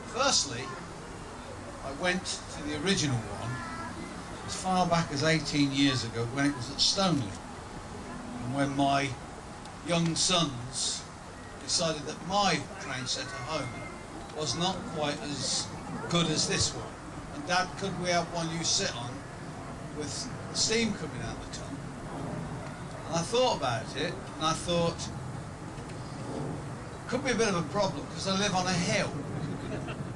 Firstly, I went to the original one as far back as 18 years ago when it was at Stoneleigh, and when my young sons decided that my train set at home was not quite as good as this one. And Dad, could we have one you sit on with steam coming out the top? And I thought about it, and I thought, could be a bit of a problem because I live on a hill.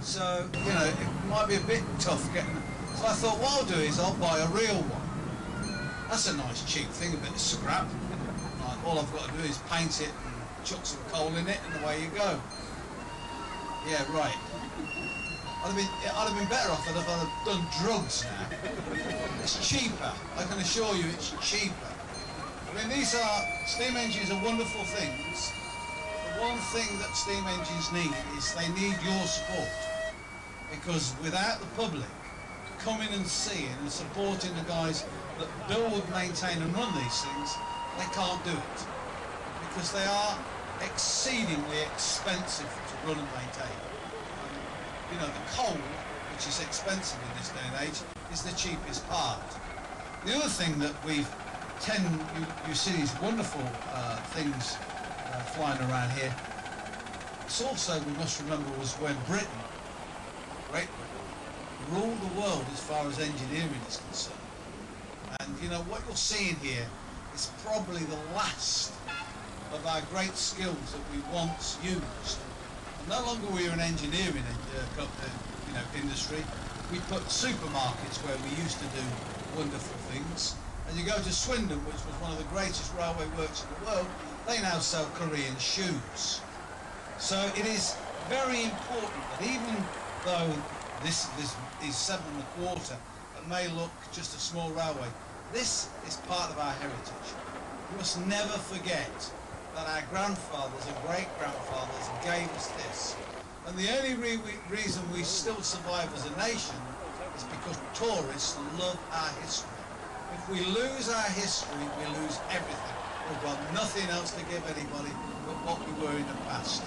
So, you know, it might be a bit tough getting... So I thought, what I'll do is I'll buy a real one. That's a nice cheap thing, a bit of scrap. Like, all I've got to do is paint it and chuck some coal in it and away you go. Yeah, right. I'd have been better off if I'd have done drugs now. It's cheaper, I can assure you it's cheaper. I mean, steam engines are wonderful things. The one thing that steam engines need is they need your support. Because without the public coming and seeing and supporting the guys that build, maintain and run these things, they can't do it. Because they are exceedingly expensive to run and maintain. You know, the coal, which is expensive in this day and age, is the cheapest part. The other thing that you see these wonderful things flying around here. It's also, we must remember, was when Britain, Great Britain, ruled the world as far as engineering is concerned. And you know, what you're seeing here is probably the last of our great skills that we once used. And no longer are we an engineering industry. We put supermarkets where we used to do wonderful things. And you go to Swindon, which was one of the greatest railway works in the world, they now sell Korean shoes. So it is very important that even though this is 7 1/4, it may look just a small railway, this is part of our heritage. We must never forget that our grandfathers and great-grandfathers gave us this. And the only reason we still survive as a nation is because tourists love our history. If we lose our history, we lose everything. We've got nothing else to give anybody but what we were in the past.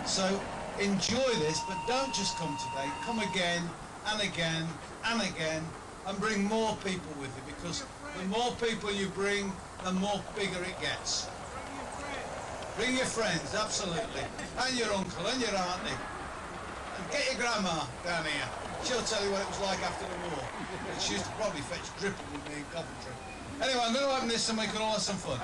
So enjoy this, but don't just come today. Come again and again and again, and bring more people with you, because the more people you bring, the more bigger it gets. Bring your friends, absolutely, and your uncle and your auntie. And get your grandma down here. She'll tell you what it was like after the war. She used to probably fetch dripple with me in Coventry. Anyway, I'm going to open this and we can all have some fun.